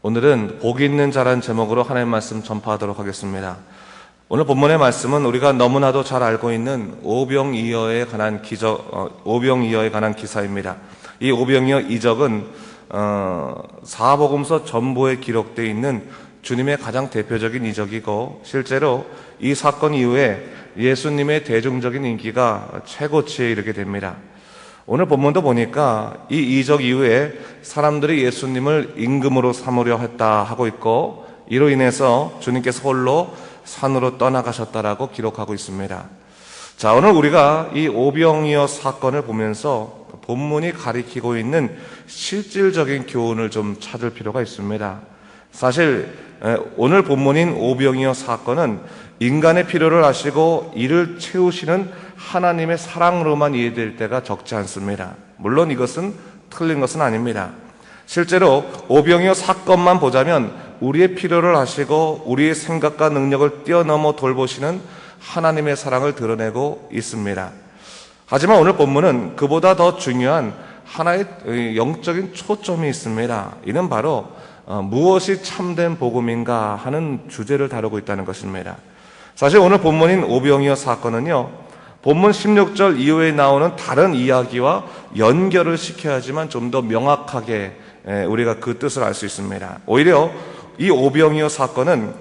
오늘은 복이 있는 자라는 제목으로 하나님의 말씀 전파하도록 하겠습니다. 오늘 본문의 말씀은 우리가 너무나도 잘 알고 있는 오병이어에 관한 기사입니다. 이 오병이어 이적은 사복음서 전부에 기록되어 있는 주님의 가장 대표적인 이적이고, 실제로 이 사건 이후에 예수님의 대중적인 인기가 최고치에 이르게 됩니다. 오늘 본문도 보니까 이 이적 이후에 사람들이 예수님을 임금으로 삼으려 했다 하고 있고, 이로 인해서 주님께서 홀로 산으로 떠나가셨다라고 기록하고 있습니다. 자, 오늘 우리가 이 오병이어 사건을 보면서 본문이 가리키고 있는 실질적인 교훈을 좀 찾을 필요가 있습니다. 사실 오늘 본문인 오병이어 사건은 인간의 필요를 아시고 이를 채우시는 하나님의 사랑으로만 이해될 때가 적지 않습니다. 물론 이것은 틀린 것은 아닙니다. 실제로 오병이어 사건만 보자면 우리의 필요를 아시고 우리의 생각과 능력을 뛰어넘어 돌보시는 하나님의 사랑을 드러내고 있습니다. 하지만 오늘 본문은 그보다 더 중요한 하나의 영적인 초점이 있습니다. 이는 바로 무엇이 참된 복음인가 하는 주제를 다루고 있다는 것입니다. 사실 오늘 본문인 오병이어 사건은요, 본문 16절 이후에 나오는 다른 이야기와 연결을 시켜야지만 좀 더 명확하게 우리가 그 뜻을 알 수 있습니다. 오히려 이 오병이어 사건은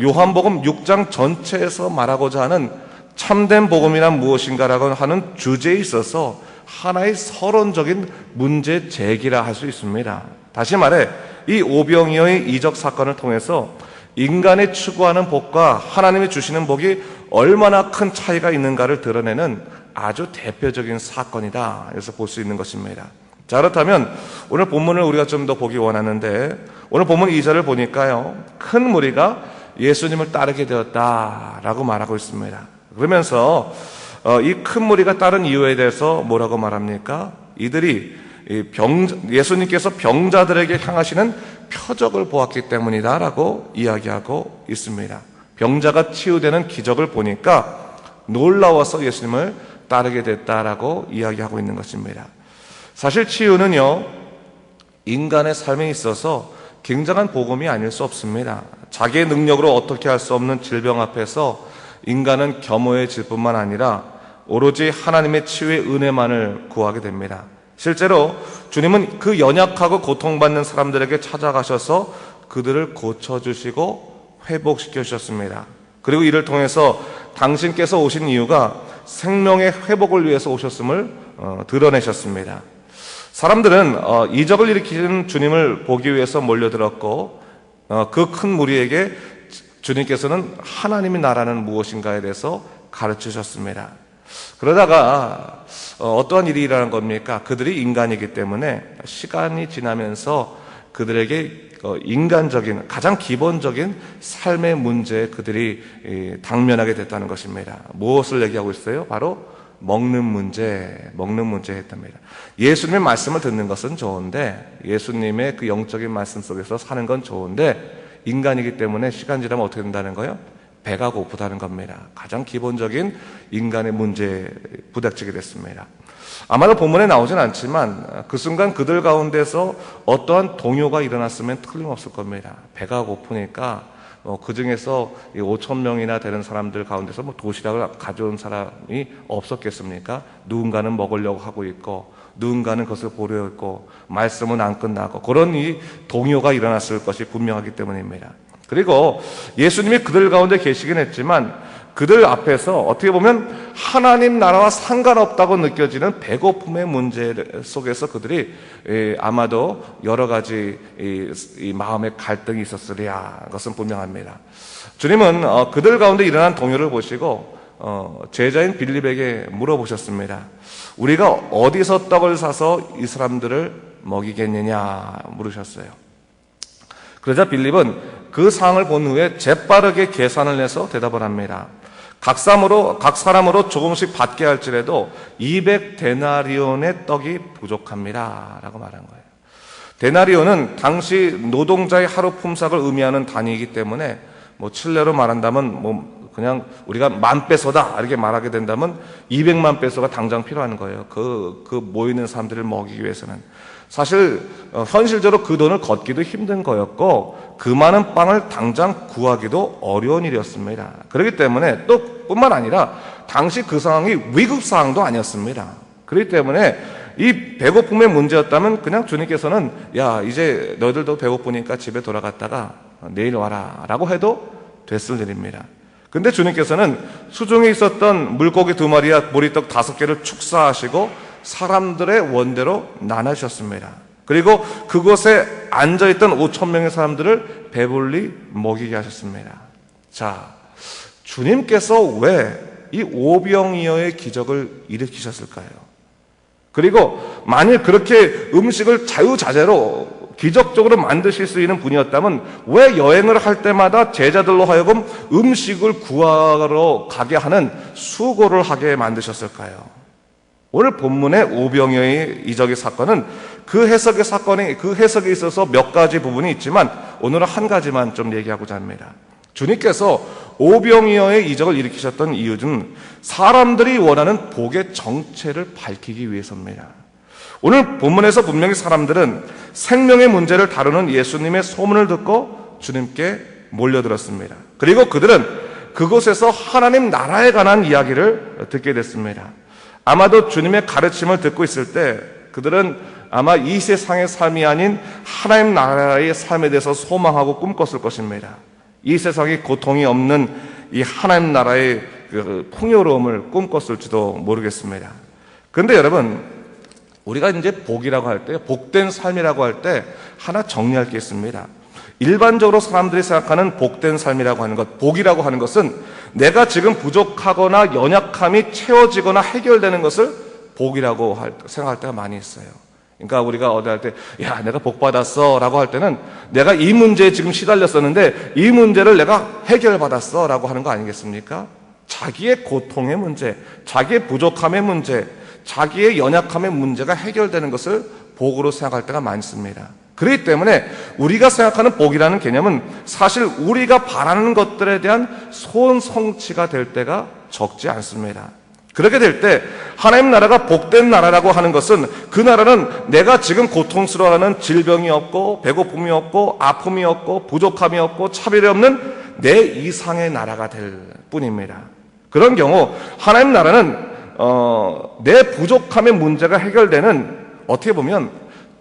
요한복음 6장 전체에서 말하고자 하는 참된 복음이란 무엇인가라고 하는 주제에 있어서 하나의 서론적인 문제 제기라 할 수 있습니다. 다시 말해 이 오병이어의 이적 사건을 통해서 인간이 추구하는 복과 하나님이 주시는 복이 얼마나 큰 차이가 있는가를 드러내는 아주 대표적인 사건이다, 그래서 볼 수 있는 것입니다. 자, 그렇다면 오늘 본문을 우리가 좀 더 보기 원하는데, 오늘 본문 2절을 보니까요, 큰 무리가 예수님을 따르게 되었다라고 말하고 있습니다. 그러면서 이 큰 무리가 따른 이유에 대해서 뭐라고 말합니까? 이들이 예수님께서 병자들에게 향하시는 표적을 보았기 때문이다라고 이야기하고 있습니다. 병자가 치유되는 기적을 보니까 놀라워서 예수님을 따르게 됐다라고 이야기하고 있는 것입니다. 사실 치유는요, 인간의 삶에 있어서 굉장한 복음이 아닐 수 없습니다. 자기의 능력으로 어떻게 할 수 없는 질병 앞에서 인간은 겸허해질 뿐만 아니라 오로지 하나님의 치유의 은혜만을 구하게 됩니다. 실제로 주님은 그 연약하고 고통받는 사람들에게 찾아가셔서 그들을 고쳐주시고 회복시켜 주셨습니다. 그리고 이를 통해서 당신께서 오신 이유가 생명의 회복을 위해서 오셨음을 드러내셨습니다. 사람들은 이적을 일으키는 주님을 보기 위해서 몰려들었고, 그 큰 무리에게 주님께서는 하나님의 나라는 무엇인가에 대해서 가르치셨습니다. 그러다가 어떠한 일이 일어난 겁니까? 그들이 인간이기 때문에 시간이 지나면서 그들에게 인간적인 가장 기본적인 삶의 문제에 그들이 당면하게 됐다는 것입니다. 무엇을 얘기하고 있어요? 바로 먹는 문제였답니다. 예수님의 말씀을 듣는 것은 좋은데, 예수님의 그 영적인 말씀 속에서 사는 건 좋은데, 인간이기 때문에 시간 지나면 어떻게 된다는 거예요? 배가 고프다는 겁니다. 가장 기본적인 인간의 문제에 부닥치게 됐습니다. 아마도 본문에 나오진 않지만 그 순간 그들 가운데서 어떠한 동요가 일어났으면 틀림없을 겁니다. 배가 고프니까 그 중에서 5,000명이나 되는 사람들 가운데서 도시락을 가져온 사람이 없었겠습니까? 누군가는 먹으려고 하고 있고, 누군가는 그것을 보려 했고, 말씀은 안 끝나고, 그런 이 동요가 일어났을 것이 분명하기 때문입니다. 그리고 예수님이 그들 가운데 계시긴 했지만 그들 앞에서 어떻게 보면 하나님 나라와 상관없다고 느껴지는 배고픔의 문제 속에서 그들이 아마도 여러 가지 이 마음의 갈등이 있었으리야, 그것은 분명합니다. 주님은 그들 가운데 일어난 동요를 보시고 제자인 빌립에게 물어보셨습니다. 우리가 어디서 떡을 사서 이 사람들을 먹이겠느냐 물으셨어요. 그러자 빌립은 그 상황을 본 후에 재빠르게 계산을 해서 대답을 합니다. 각 사람으로 조금씩 받게 할지라도 200데나리온의 떡이 부족합니다 라고 말한 거예요. 데나리온은 당시 노동자의 하루 품삯을 의미하는 단위이기 때문에 칠레로 말한다면 그냥 우리가 10,000페소다 이렇게 말하게 된다면 200만 페소가 당장 필요한 거예요. 그 모이는 사람들을 먹이기 위해서는. 사실 현실적으로 그 돈을 걷기도 힘든 거였고 그 많은 빵을 당장 구하기도 어려운 일이었습니다. 그렇기 때문에 또 뿐만 아니라 당시 그 상황이 위급 상황도 아니었습니다. 그렇기 때문에 이 배고픔의 문제였다면 그냥 주님께서는 야 이제 너희들도 배고프니까 집에 돌아갔다가 내일 와라 라고 해도 됐을 일입니다. 근데 주님께서는 수중에 있었던 물고기 2마리와 보리떡 5개를 축사하시고 사람들의 원대로 나누셨습니다. 그리고 그곳에 앉아있던 5,000명의 사람들을 배불리 먹이게 하셨습니다. 자, 주님께서 왜 이 오병이어의 기적을 일으키셨을까요? 그리고 만일 그렇게 음식을 자유자재로 기적적으로 만드실 수 있는 분이었다면 왜 여행을 할 때마다 제자들로 하여금 음식을 구하러 가게 하는 수고를 하게 만드셨을까요? 오늘 본문의 오병이어의 이적의 사건은 그 해석에 있어서 몇 가지 부분이 있지만 오늘은 한 가지만 좀 얘기하고자 합니다. 주님께서 오병이어의 이적을 일으키셨던 이유는 사람들이 원하는 복의 정체를 밝히기 위해서입니다. 오늘 본문에서 분명히 사람들은 생명의 문제를 다루는 예수님의 소문을 듣고 주님께 몰려들었습니다. 그리고 그들은 그곳에서 하나님 나라에 관한 이야기를 듣게 됐습니다. 아마도 주님의 가르침을 듣고 있을 때 그들은 아마 이 세상의 삶이 아닌 하나님 나라의 삶에 대해서 소망하고 꿈꿨을 것입니다. 이 세상에 고통이 없는 이 하나님 나라의 그 풍요로움을 꿈꿨을지도 모르겠습니다. 그런데 여러분, 우리가 이제 복이라고 할 때, 복된 삶이라고 할 때 하나 정리할 게 있습니다. 일반적으로 사람들이 생각하는 복된 삶이라고 하는 것, 복이라고 하는 것은 내가 지금 부족하거나 연약함이 채워지거나 해결되는 것을 복이라고 생각할 때가 많이 있어요. 그러니까 우리가 어디 할 때, 야, 내가 복 받았어 라고 할 때는 내가 이 문제에 지금 시달렸었는데 이 문제를 내가 해결받았어 라고 하는 거 아니겠습니까? 자기의 고통의 문제, 자기의 부족함의 문제, 자기의 연약함의 문제가 해결되는 것을 복으로 생각할 때가 많습니다. 그렇기 때문에 우리가 생각하는 복이라는 개념은 사실 우리가 바라는 것들에 대한 소원 성취가 될 때가 적지 않습니다. 그렇게 될 때 하나님 나라가 복된 나라라고 하는 것은 그 나라는 내가 지금 고통스러워하는 질병이 없고 배고픔이 없고 아픔이 없고 부족함이 없고 차별이 없는 내 이상의 나라가 될 뿐입니다. 그런 경우 하나님 나라는 내 부족함의 문제가 해결되는 어떻게 보면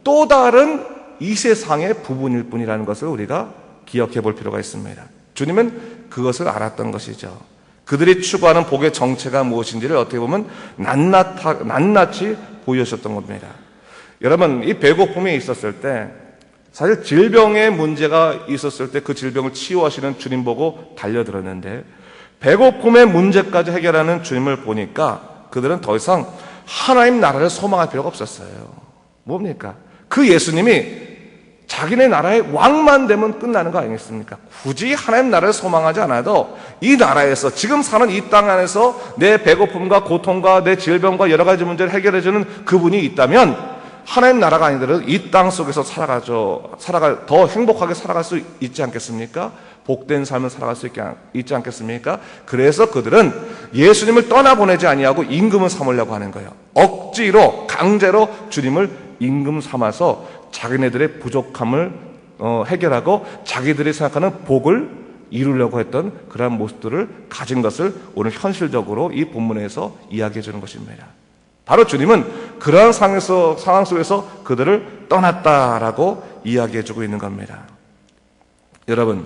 또 다른 이 세상의 부분일 뿐이라는 것을 우리가 기억해 볼 필요가 있습니다. 주님은 그것을 알았던 것이죠. 그들이 추구하는 복의 정체가 무엇인지를 어떻게 보면 낱낱이 보여주셨던 겁니다. 여러분, 이 배고픔이 있었을 때 사실 질병의 문제가 있었을 때 그 질병을 치유하시는 주님 보고 달려들었는데 배고픔의 문제까지 해결하는 주님을 보니까 그들은 더 이상 하나님 나라를 소망할 필요가 없었어요. 뭡니까? 그 예수님이 자기네 나라의 왕만 되면 끝나는 거 아니겠습니까? 굳이 하나님 나라를 소망하지 않아도 이 나라에서 지금 사는 이 땅 안에서 내 배고픔과 고통과 내 질병과 여러 가지 문제를 해결해주는 그분이 있다면 하나님 나라가 아니더라도 이 땅 속에서 더 행복하게 살아갈 수 있지 않겠습니까? 복된 삶을 살아갈 수 있지 않겠습니까? 그래서 그들은 예수님을 떠나보내지 아니하고 임금을 삼으려고 하는 거예요. 억지로 강제로 주님을 임금 삼아서 자기네들의 부족함을 해결하고 자기들이 생각하는 복을 이루려고 했던 그러한 모습들을 가진 것을 오늘 현실적으로 이 본문에서 이야기해 주는 것입니다. 바로 주님은 그러한 상황 속에서 그들을 떠났다라고 이야기해 주고 있는 겁니다. 여러분,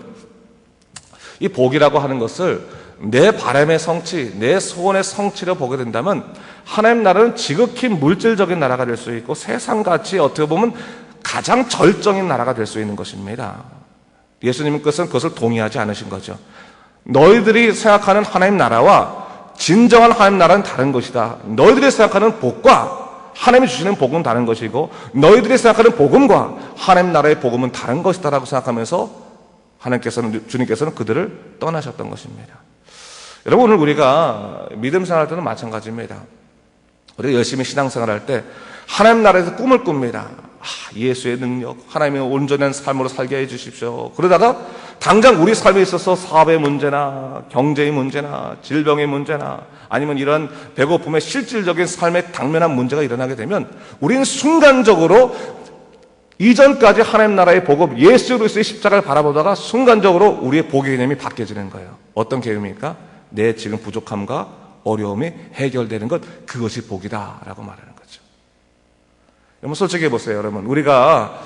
이 복이라고 하는 것을 내 바람의 성취, 내 소원의 성취로 보게 된다면 하나님 나라는 지극히 물질적인 나라가 될 수 있고 세상같이 어떻게 보면 가장 절정인 나라가 될 수 있는 것입니다. 예수님께서는 그것을 동의하지 않으신 거죠. 너희들이 생각하는 하나님 나라와 진정한 하나님 나라는 다른 것이다. 너희들이 생각하는 복과 하나님이 주시는 복은 다른 것이고 너희들이 생각하는 복음과 하나님 나라의 복음은 다른 것이다라고 생각하면서 주님께서는 그들을 떠나셨던 것입니다. 여러분, 오늘 우리가 믿음 생활할 때는 마찬가지입니다. 우리가 열심히 신앙생활할 때 하나님 나라에서 꿈을 꿉니다. 예수의 능력, 하나님의 온전한 삶으로 살게 해주십시오. 그러다가 당장 우리 삶에 있어서 사업의 문제나 경제의 문제나 질병의 문제나 아니면 이런 배고픔의 실질적인 삶에 당면한 문제가 일어나게 되면 우리는 순간적으로 이전까지 하나님 나라의 복음 예수 그리스도의 십자가를 바라보다가 순간적으로 우리의 복의 개념이 바뀌어지는 거예요. 어떤 개념입니까? 내 지금 부족함과 어려움이 해결되는 것, 그것이 복이다라고 말하는 거죠. 여러분 솔직히 보세요. 여러분 우리가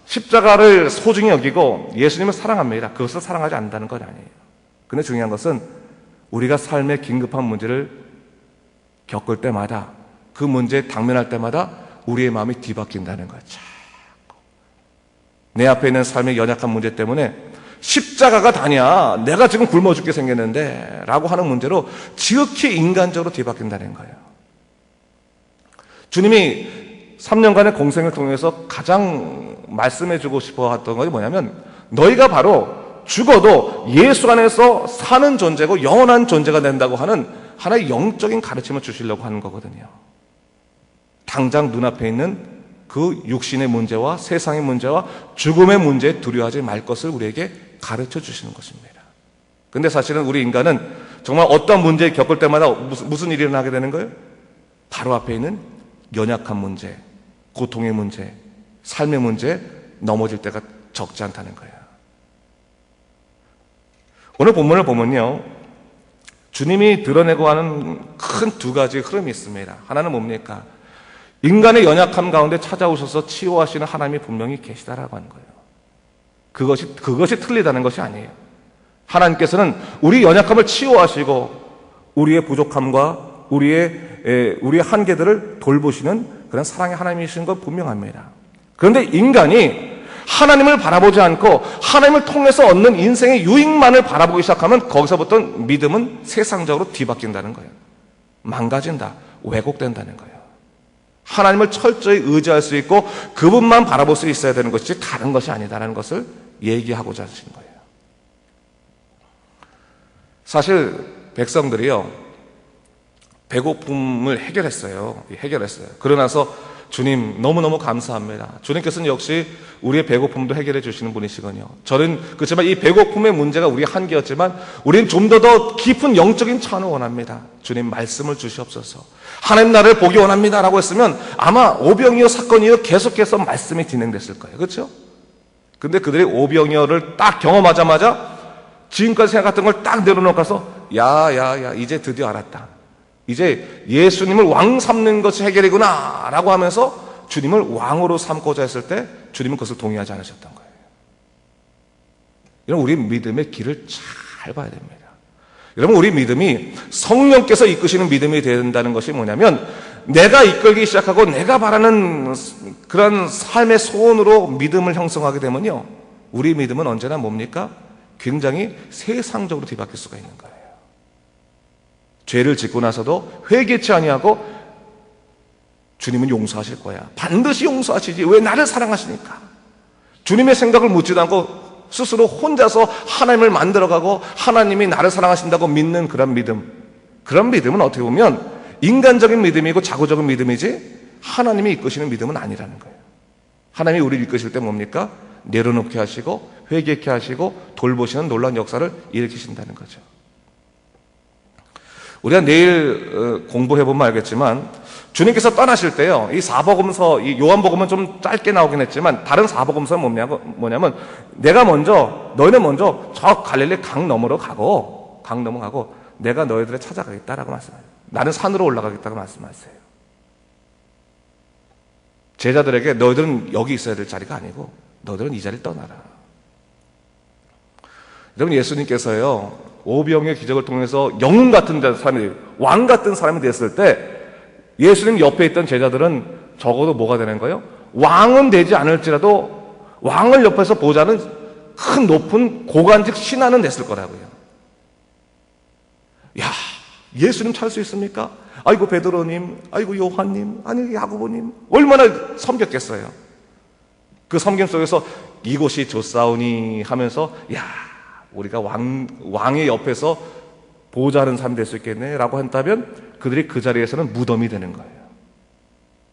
십자가를 소중히 여기고 예수님을 사랑합니다. 그것을 사랑하지 않는다는 건 아니에요. 근데 중요한 것은 우리가 삶의 긴급한 문제를 겪을 때마다 그 문제에 당면할 때마다 우리의 마음이 뒤바뀐다는 거죠. 내 앞에 있는 삶의 연약한 문제 때문에 십자가가 다냐, 내가 지금 굶어 죽게 생겼는데 라고 하는 문제로 지극히 인간적으로 뒤바뀐다는 거예요. 주님이 3년간의 공생을 통해서 가장 말씀해주고 싶어 했던 것이 뭐냐면 너희가 바로 죽어도 예수 안에서 사는 존재고 영원한 존재가 된다고 하는 하나의 영적인 가르침을 주시려고 하는 거거든요. 당장 눈앞에 있는 그 육신의 문제와 세상의 문제와 죽음의 문제에 두려워하지 말 것을 우리에게 가르쳐 주시는 것입니다. 근데 사실은 우리 인간은 정말 어떤 문제를 겪을 때마다 무슨 일이 일어나게 되는 거예요? 바로 앞에 있는 연약한 문제, 고통의 문제, 삶의 문제에 넘어질 때가 적지 않다는 거예요. 오늘 본문을 보면요, 주님이 드러내고 하는 큰 두 가지 흐름이 있습니다. 하나는 뭡니까? 인간의 연약함 가운데 찾아오셔서 치유하시는 하나님이 분명히 계시다라고 하는 거예요. 그것이 틀리다는 것이 아니에요. 하나님께서는 우리 연약함을 치유하시고 우리의 부족함과 우리의 한계들을 돌보시는 그런 사랑의 하나님이신 건 분명합니다. 그런데 인간이 하나님을 바라보지 않고 하나님을 통해서 얻는 인생의 유익만을 바라보기 시작하면 거기서부터 믿음은 세상적으로 뒤바뀐다는 거예요. 망가진다, 왜곡된다는 거예요. 하나님을 철저히 의지할 수 있고 그분만 바라볼 수 있어야 되는 것이 다른 것이 아니다라는 것을 얘기하고자 하신 거예요. 사실 백성들이요, 배고픔을 해결했어요. 그러나서 주님 너무너무 감사합니다. 주님께서는 역시 우리의 배고픔도 해결해 주시는 분이시거든요. 저는 그렇지만 이 배고픔의 문제가 우리의 한계였지만 우리는 좀 더 깊은 영적인 차원을 원합니다. 주님 말씀을 주시옵소서. 하나님 나라를 보기 원합니다라고 했으면 아마 오병이어 사건이요 계속해서 말씀이 진행됐을 거예요. 그렇죠? 근데 그들이 오병이어를 딱 경험하자마자 지금까지 생각했던 걸 딱 내려놓고서 야 이제 드디어 알았다. 이제 예수님을 왕 삼는 것이 해결이구나 라고 하면서 주님을 왕으로 삼고자 했을 때 주님은 그것을 동의하지 않으셨던 거예요. 여러분 우리 믿음의 길을 잘 봐야 됩니다. 여러분 우리 믿음이 성령께서 이끄시는 믿음이 된다는 것이 뭐냐면 내가 이끌기 시작하고 내가 바라는 그런 삶의 소원으로 믿음을 형성하게 되면요, 우리 믿음은 언제나 뭡니까? 굉장히 세상적으로 뒤바뀔 수가 있는 거예요. 죄를 짓고 나서도 회개치 아니하고 주님은 용서하실 거야. 반드시 용서하시지. 왜 나를 사랑하시니까. 주님의 생각을 묻지도 않고 스스로 혼자서 하나님을 만들어가고 하나님이 나를 사랑하신다고 믿는 그런 믿음. 그런 믿음은 어떻게 보면 인간적인 믿음이고 자고적인 믿음이지 하나님이 이끄시는 믿음은 아니라는 거예요. 하나님이 우리를 이끄실 때 뭡니까? 내려놓게 하시고 회개케 하시고 돌보시는 놀라운 역사를 일으키신다는 거죠. 우리가 내일 공부해보면 알겠지만 주님께서 떠나실 때요, 이 사복음서, 이 요한복음은 좀 짧게 나오긴 했지만 다른 사복음서는 뭐냐면 너희는 먼저 저 갈릴리 강 넘어가고 내가 너희들을 찾아가겠다라고 말씀해요. 나는 산으로 올라가겠다고 말씀하세요. 제자들에게 너희들은 여기 있어야 될 자리가 아니고 너희들은 이 자리를 떠나라. 여러분 예수님께서요, 오병의 기적을 통해서 영웅 같은 사람이, 왕 같은 사람이 됐을 때 예수님 옆에 있던 제자들은 적어도 뭐가 되는 거예요? 왕은 되지 않을지라도 왕을 옆에서 보자는 큰 높은 고관직 신하는 됐을 거라고요. 야, 예수님 찾을 수 있습니까? 아이고 베드로님, 아이고 요한님, 아니 야고보님 얼마나 섬겼겠어요. 그 섬김 속에서 이곳이 좋사오니 하면서 야, 우리가 왕의 옆에서 보호자하는 사람이 될 수 있겠네 라고 한다면 그들이 그 자리에서는 무덤이 되는 거예요.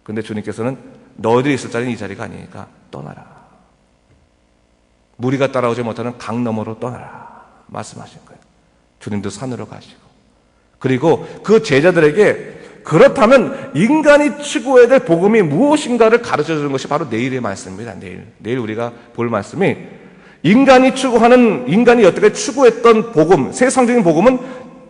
근데 주님께서는 너희들이 있을 자리는 이 자리가 아니니까 떠나라. 무리가 따라오지 못하는 강 너머로 떠나라 말씀하신 거예요. 주님도 산으로 가시고, 그리고 그 제자들에게 그렇다면 인간이 추구해야 될 복음이 무엇인가를 가르쳐 주는 것이 바로 내일의 말씀입니다. 내일 우리가 볼 말씀이 인간이 여태까지 추구했던 복음, 세상적인 복음은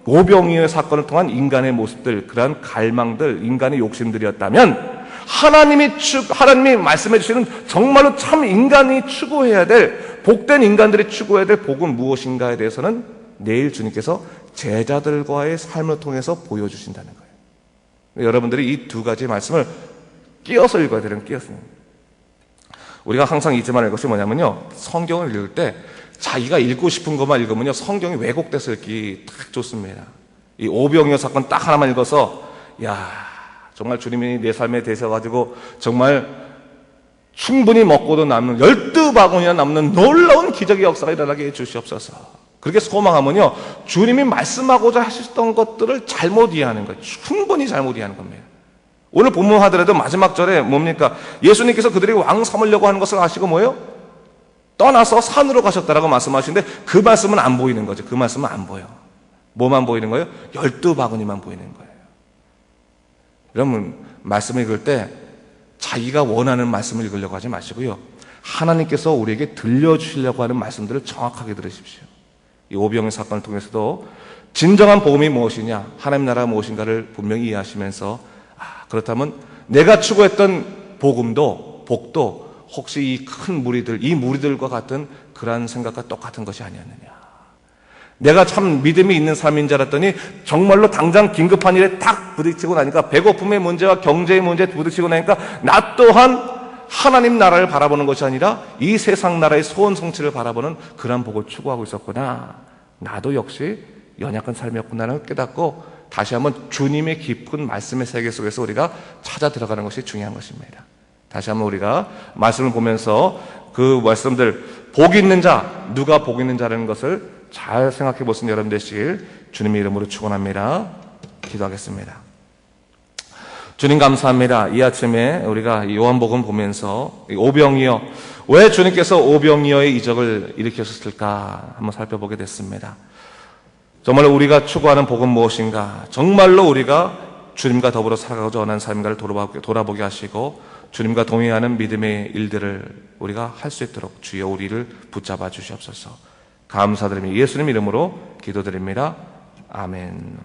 오병이어의 사건을 통한 인간의 모습들, 그러한 갈망들, 인간의 욕심들이었다면 하나님이 말씀해 주시는 정말로 참 인간이 추구해야 될, 복된 인간들이 추구해야 될 복음 무엇인가에 대해서는 내일 주님께서 제자들과의 삶을 통해서 보여주신다는 거예요. 여러분들이 이 두 가지 말씀을 끼어서 읽어야 되는 끼어서입니다. 우리가 항상 잊지 말아야 할 것이 뭐냐면요, 성경을 읽을 때 자기가 읽고 싶은 것만 읽으면요, 성경이 왜곡돼서 읽기 딱 좋습니다. 이 오병이어 사건 딱 하나만 읽어서 정말 주님이 내 삶에 되셔가지고 정말 충분히 먹고도 남는 12바구니나 남는 놀라운 기적의 역사가 일어나게 해주시옵소서. 그렇게 소망하면요, 주님이 말씀하고자 하셨던 것들을 잘못 이해하는 거예요. 충분히 잘못 이해하는 겁니다. 오늘 본문 하더라도 마지막 절에 뭡니까? 예수님께서 그들이 왕 삼으려고 하는 것을 아시고 뭐예요? 떠나서 산으로 가셨다라고 말씀하시는데 그 말씀은 안 보이는 거죠. 그 말씀은 안 보여. 뭐만 보이는 거예요? 12바구니만 보이는 거예요. 여러분, 말씀을 읽을 때 자기가 원하는 말씀을 읽으려고 하지 마시고요, 하나님께서 우리에게 들려주시려고 하는 말씀들을 정확하게 들으십시오. 이 오병이어 사건을 통해서도 진정한 복음이 무엇이냐, 하나님 나라가 무엇인가를 분명히 이해하시면서 그렇다면 내가 추구했던 복도 혹시 이 큰 무리들, 이 무리들과 같은 그러한 생각과 똑같은 것이 아니었느냐. 내가 참 믿음이 있는 삶인 줄 알았더니 정말로 당장 긴급한 일에 딱 부딪히고 나니까, 배고픔의 문제와 경제의 문제에 부딪히고 나니까 나 또한 하나님 나라를 바라보는 것이 아니라 이 세상 나라의 소원 성취를 바라보는 그런 복을 추구하고 있었구나. 나도 역시 연약한 삶이었구나를 깨닫고 다시 한번 주님의 깊은 말씀의 세계 속에서 우리가 찾아 들어가는 것이 중요한 것입니다. 다시 한번 우리가 말씀을 보면서 그 말씀들, 복 있는 자, 누가 복 있는 자라는 것을 잘 생각해 보신 여러분 되시길 주님의 이름으로 축원합니다. 기도하겠습니다. 주님 감사합니다. 이 아침에 우리가 요한복음 보면서 오병이어, 왜 주님께서 오병이어의 이적을 일으키셨을까 한번 살펴보게 됐습니다. 정말로 우리가 추구하는 복은 무엇인가, 정말로 우리가 주님과 더불어 살아가고자 하는 삶인가를 돌아보게 하시고 주님과 동행하는 믿음의 일들을 우리가 할 수 있도록 주여 우리를 붙잡아 주시옵소서. 감사드리며 예수님 이름으로 기도드립니다. 아멘.